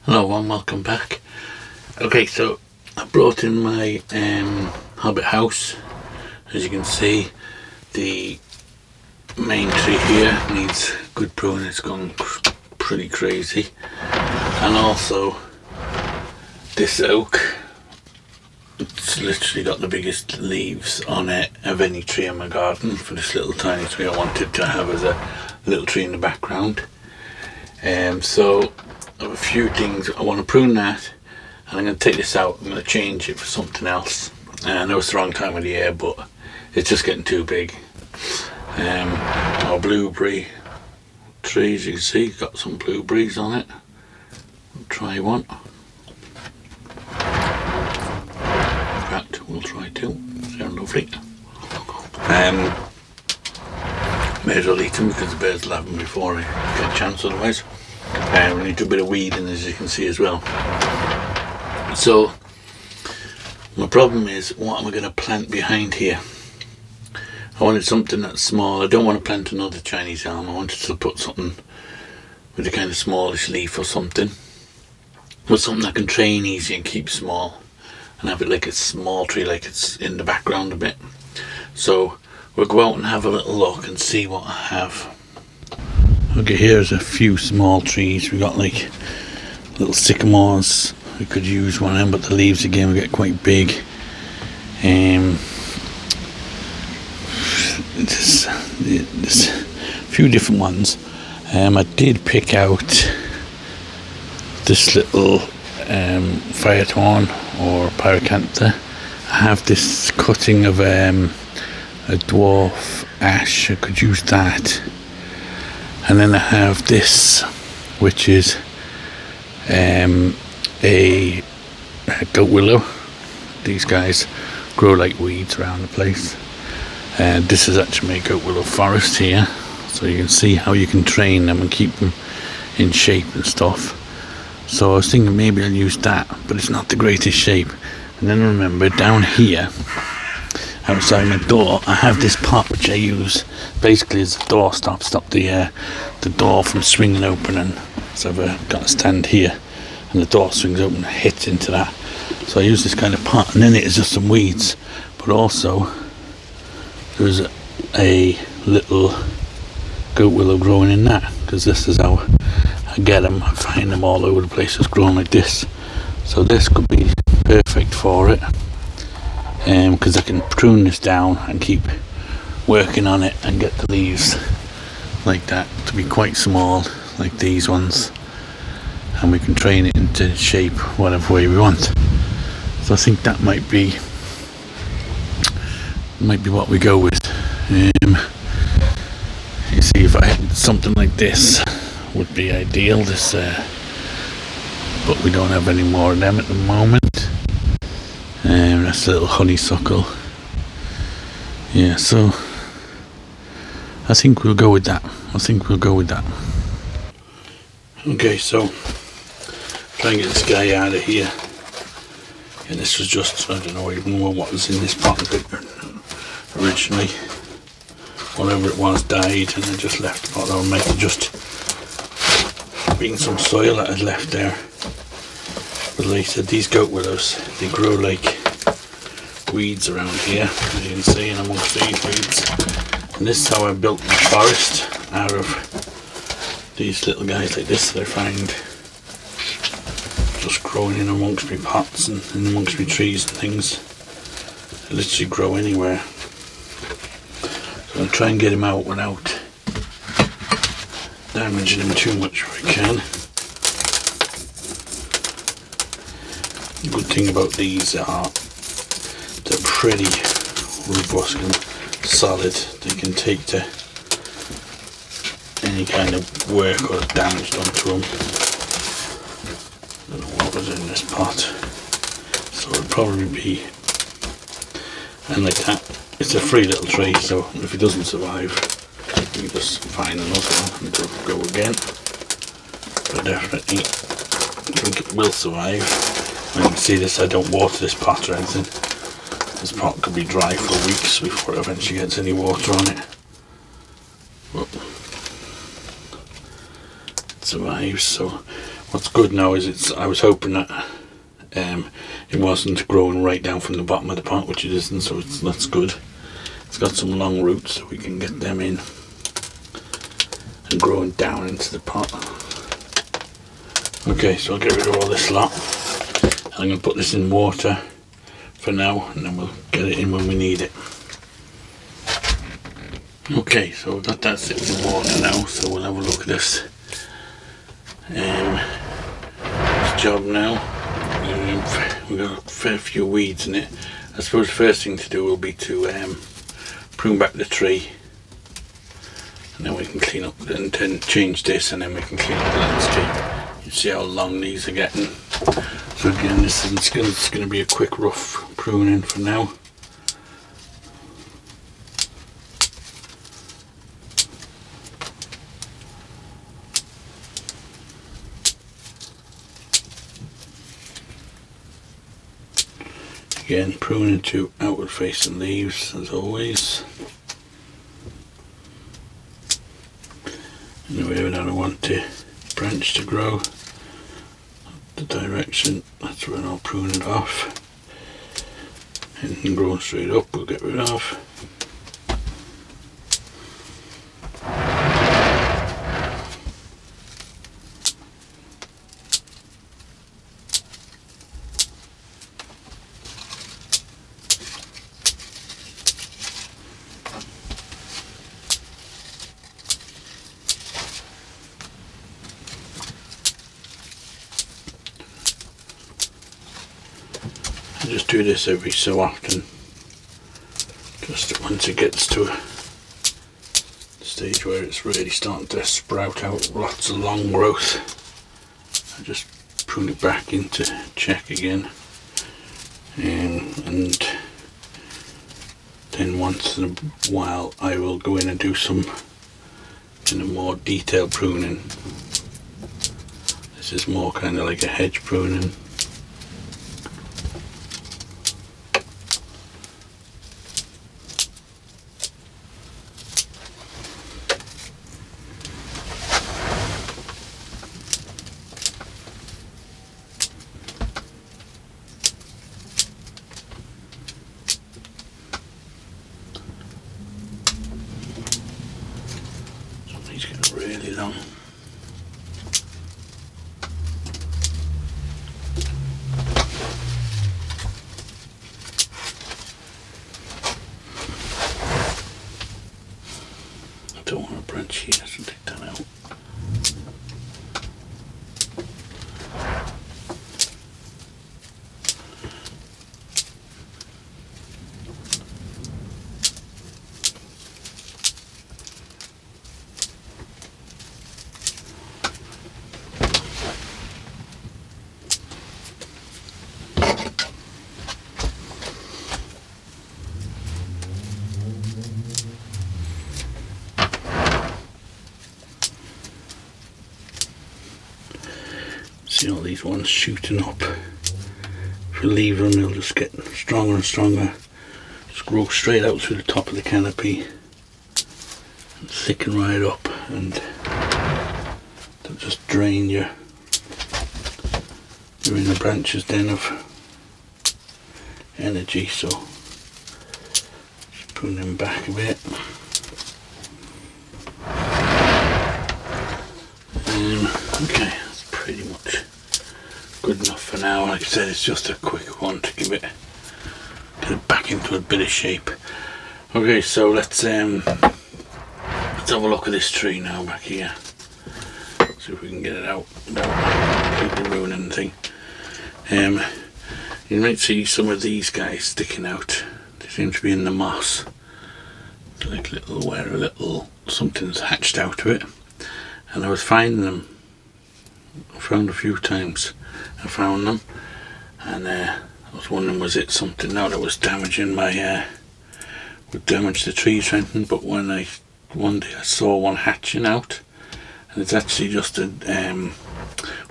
Hello and welcome back. Okay, so I brought in my hobbit house. As you can see, the main tree here needs good pruning. It's gone pretty crazy, and also this oak, it's literally got the biggest leaves on it of any tree in my garden. For this little tiny tree I wanted to have as a little tree in the background. So I have a few things. I want to prune that, and I'm going to take this out. I'm going to change it for something else. I know it's the wrong time of the year, but it's just getting too big. Our blueberry trees, you can see, got some blueberries on it. We'll try one. In fact, we'll try two. They're lovely. May as well eat them because the birds will have them before I get a chance otherwise. We need to do a bit of weeding, as you can see, as well. So my problem is, what am I going to plant behind here? I wanted something that's small. I don't want to plant another Chinese elm. I wanted to put something with a kind of smallish leaf or something, but something I can train easy and keep small, and have it like a small tree, like it's in the background a bit. So we'll go out and have a little look and see what I have. Okay, here's a few small trees. We got like little sycamores. We could use one of them, but the leaves again will get quite big. There's a few different ones. I did pick out this little fire thorn or pyracantha. I have this cutting of a dwarf ash. I could use that. And then I have this, which is a goat willow. These guys grow like weeds around the place. This is actually my goat willow forest here, so you can see how you can train them and keep them in shape and stuff. So I was thinking maybe I'll use that, but it's not the greatest shape. And then I remember down here outside my door I have this pot which I use basically as a door stop the door from swinging open, and so I've got a stand here and the door swings open and hits into that. So I use this kind of pot, and then it is just some weeds, but also there's a little goat willow growing in that, because this is how I get them. I find them all over the place just growing like this. So this could be perfect for it, because I can prune this down and keep working on it and get the leaves like that to be quite small, like these ones, and we can train it into shape whatever way we want. So I think that might be what we go with. You see, if I had something like this would be ideal, this but we don't have any more of them at the moment. That's a little honeysuckle. Yeah, so I think we'll go with that. Okay, so try and get this guy out of here. And this was just, I don't know even what was in this pot originally. Whatever it was died, and I just left the pot. I might have just been some soil that I'd left there. But like I said, these goat willows, they grow like weeds around here, as you can see, and amongst these weeds. And this is how I built my forest, out of these little guys like this that I find just growing in amongst my pots and in amongst my trees and things. They literally grow anywhere. So I'll try and get them out without damaging them too much if I can. The good thing about these are they're pretty robust and solid. They can take to any kind of work or damage done to them. I don't know what was in this pot, so it'll probably be, and like that, it's a free little tree, so if it doesn't survive you can just find another one and go again. But definitely I think it will survive. And you can see this, I don't water this pot or anything. This pot could be dry for weeks before it eventually gets any water on it. But it survives, so What's good now is I was hoping that it wasn't growing right down from the bottom of the pot, which it isn't, so that's good. It's got some long roots, so we can get them in and growing down into the pot. Okay, so I'll get rid of all this lot. I'm going to put this in water for now, and then we'll get it in when we need it. Okay, so we've got that sitting in water now, so we'll have a look at this job now. We've got a fair few weeds in it. I suppose the first thing to do will be to prune back the tree, and then we can clean up and then change this, and then we can clean up the landscape. You see how long these are getting. So again, this is it's going to be a quick rough pruning for now. Again, pruning to outward facing leaves as always. And wherever that I want the branch to grow, the direction, that's where I'll prune it off. Anything growing straight up we'll get rid of. I just do this every so often, just once it gets to a stage where it's really starting to sprout out lots of long growth, I just prune it back into check again, and then once in a while I will go in and do some more detailed pruning. This is more kind of like a hedge pruning. These get really long. I don't want a branch here, so take that out. See all these ones shooting up. If you leave them, they'll just get stronger and stronger. Just grow straight out through the top of the canopy and thicken right up, and they'll just drain your inner branches then of energy. So just prune them back a bit. Okay, that's pretty much good enough for now. Like I said, it's just a quick one to get it back into a bit of shape. Okay, so let's have a look at this tree now back here. See if we can get it out without completely ruining anything. You might see some of these guys sticking out. They seem to be in the moss. It's like where a little something's hatched out of it. And I was finding them. I found a few times. I found them, and I was wondering, was it something now that was damaging my would damage the trees or anything? But one day I saw one hatching out, and it's actually just a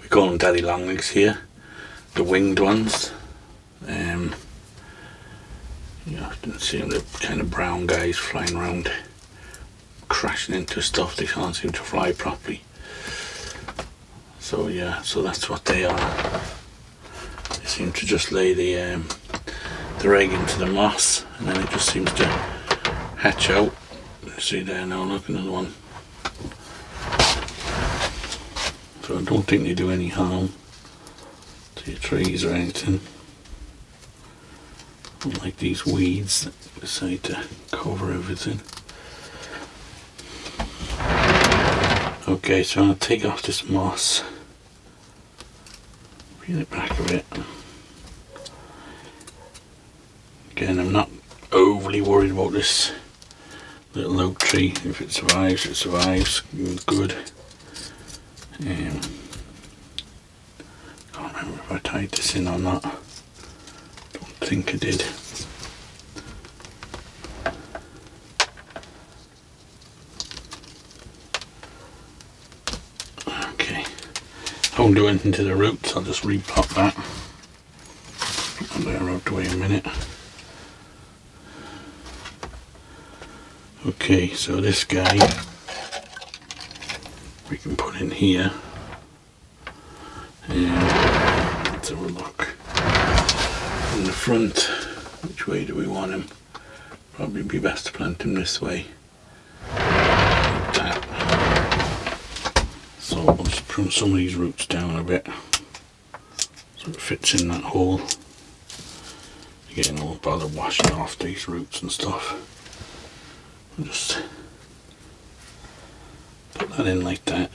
we call them daddy longlegs here, the winged ones. You know, I didn't see them, the kind of brown guys flying around, crashing into stuff. They can't seem to fly properly. So yeah, so that's what they are. They seem to just lay their egg into the moss, and then it just seems to hatch out. See there now, look, another one. So I don't think they do any harm to your trees or anything. Unlike these weeds that decide to cover everything. Okay, so I'm going to take off this moss, peel it back a bit. Again, I'm not overly worried about this little oak tree. If it survives, it survives. Good. Can't remember if I tied this in or not. Don't think I did. Okay. I won't do anything to the roots. I'll just replot that. Put that out the way a minute. Okay, so this guy we can put in here, and let's have a look in the front. Which way do we want him? Probably be best to plant him this way, like that. So I'll just prune some of these roots down a bit so it fits in that hole. Again, I won't bother washing off these roots and stuff. I'll just put that in like that.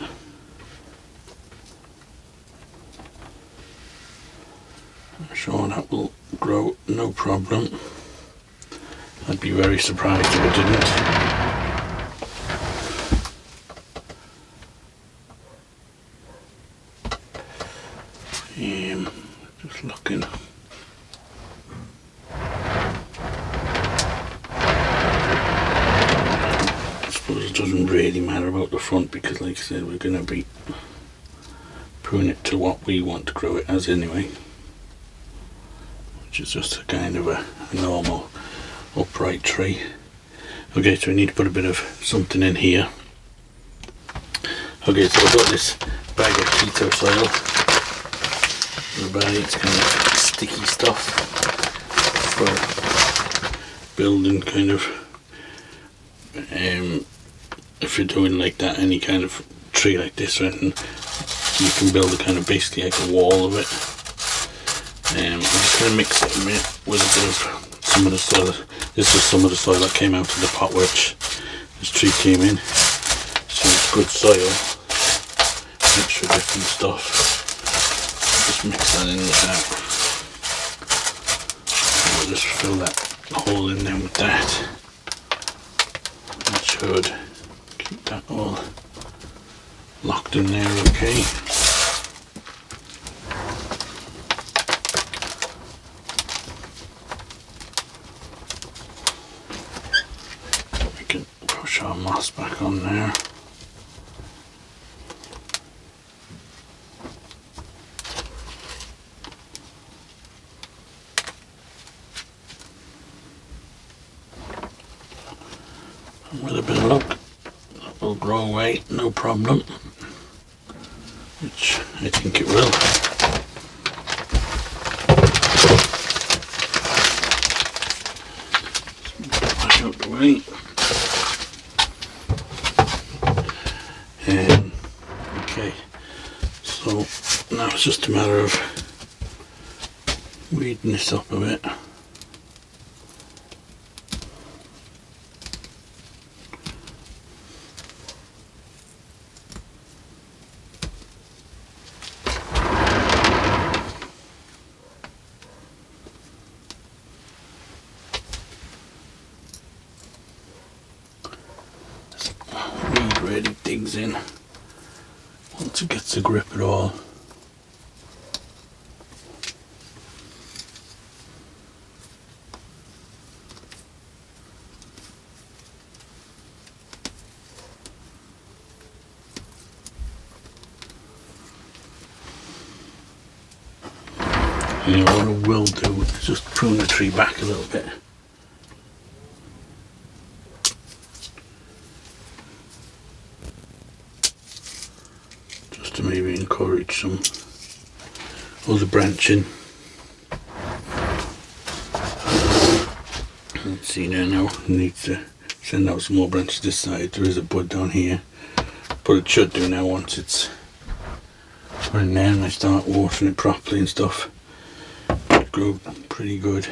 I'm sure that will grow no problem. I'd be very surprised if it didn't. Just looking. It doesn't really matter about the front because, like I said, we're going to be pruning it to what we want to grow it as anyway, which is just a kind of a normal upright tree. Okay, so we need to put a bit of something in here. Okay, so I've got this bag of keto soil. It's kind of sticky stuff for building, kind of. If you're doing like that, any kind of tree like this or anything, you can build a kind of basically like a wall of it. I'm just going to mix it with a bit of some of the soil. This is some of the soil that came out of the pot which this tree came in. So it's good soil, mixture of different stuff. Just mix that in with that. And we'll just fill that hole in there with that. That should keep that all locked in there, okay. We can push our moss back on there. And with a bit of luck, will grow away, no problem, which I think it will. Back out the way. Okay, so now it's just a matter of weeding this up a bit. Really digs in once it gets a grip at all. And what I will do is just prune the tree back a little bit. To maybe encourage some other branching. Let's see now, need to send out some more branches this side. There is a bud down here, but it should do now once it's in there and I start watering it properly and stuff. It grew pretty good.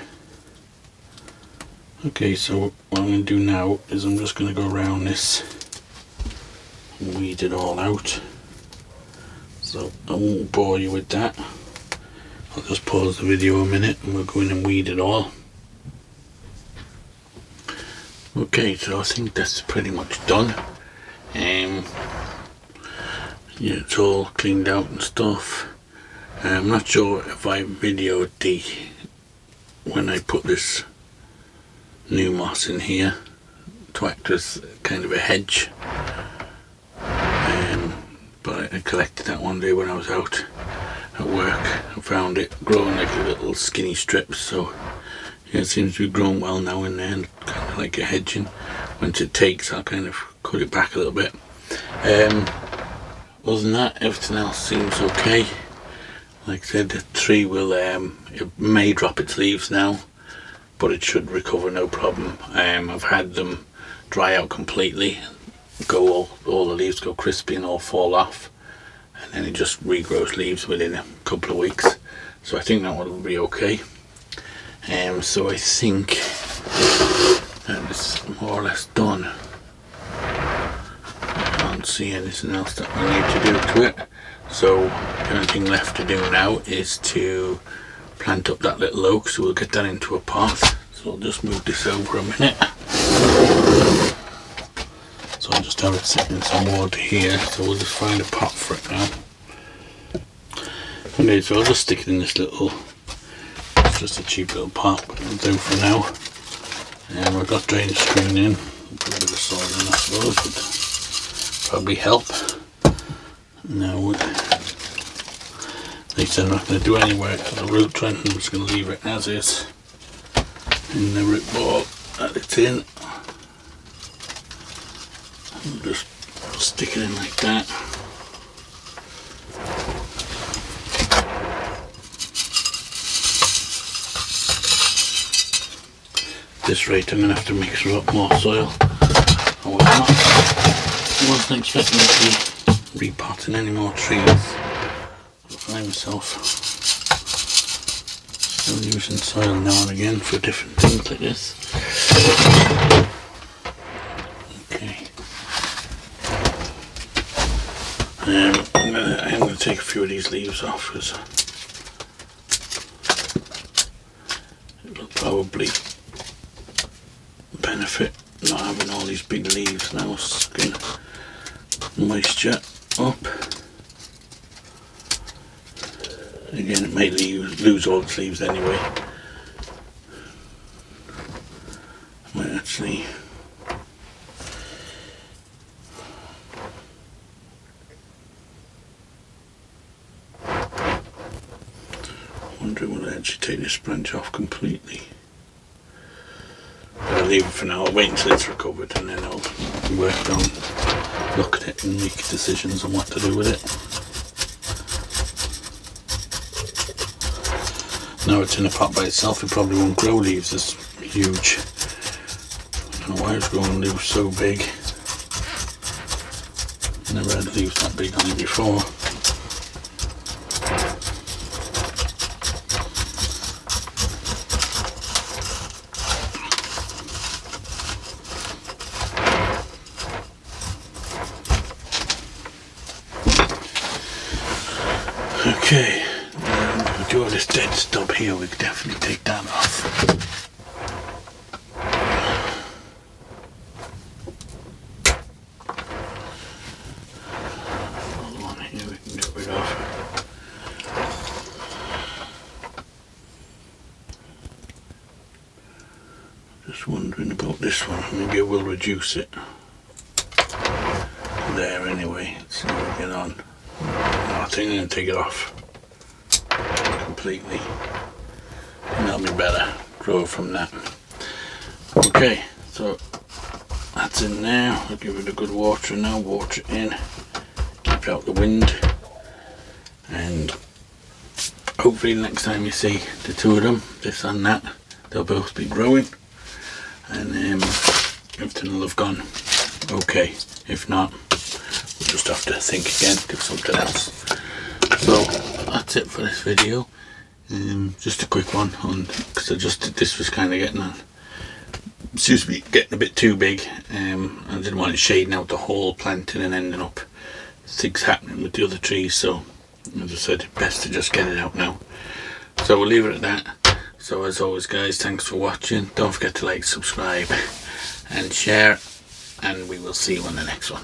Okay, so what I'm going to do now is I'm just going to go around this and weed it all out. So I won't bore you with that. I'll just pause the video a minute and we'll go in and weed it all. Okay, so I think that's pretty much done. Yeah, it's all cleaned out and stuff. I'm not sure if I videoed when I put this new moss in here to act as kind of a hedge, but I collected that one day when I was out at work. I found it growing like a little skinny strip, so yeah, it seems to be growing well now in there, and kind of like a hedging. Once it takes, I'll kind of cut it back a little bit. Other than that, everything else seems okay. Like I said, the tree will it may drop its leaves now, but it should recover no problem. I've had them dry out completely, all the leaves go crispy and all fall off, and then it just regrows leaves within a couple of weeks. So I think that one will be okay. So I think that is more or less done. I can't see anything else that we need to do to it. So the only thing left to do now is to plant up that little oak, so we'll get that into a pot. So I'll just move this over a minute. So I'll just have it sitting in some water here, so we'll just find a pot for it now. Okay, so I'll just stick it in this little, it's just a cheap little pot, but it'll do for now. And we've got drainage screen in, put a bit of soil in I suppose, would probably help. Now, they said I'm not going to do any work to the root, I'm just going to leave it as is in the root ball that it's in. And just stick it in like that. At this rate I'm going to have to mix a lot more soil or whatnot. I wasn't expecting to be repotting any more trees. I find myself still using soil now and again for different things like this. Okay. I'm going to take a few of these leaves off because it'll probably benefit not having all these big leaves now, sucking moisture up. Again, it may lose all its leaves anyway. I might actually wonder will I actually take this branch off completely. I'll leave it for now. I'll wait until it's recovered and then I'll work on, look at it and make decisions on what to do with it. Now it's in a pot by itself, it probably won't grow leaves as huge. I don't know why it's growing leaves so big. Never had leaves that big on it before. Okay, if we do all this dead stub here, we could definitely take that off. Another one here we can get rid of. Just wondering about this one, maybe I will reduce it. There anyway, let's see how we get on. I think I'm going to take it off completely and that'll be better, grow from that. Okay, so that's in there. I'll give it a good water now, water it in, keep out the wind, and hopefully next time you see the two of them, this and that, they'll both be growing, and everything will have gone okay. If not, we'll just have to think again, do something else. So that's it for this video. Just a quick one on, because this was kind of getting on, getting a bit too big. I didn't want it shading out the whole planting and ending up things happening with the other trees, so as I said, best to just get it out now. So we'll leave it at that. So as always guys, thanks for watching. Don't forget to like, subscribe and share, and we will see you on the next one.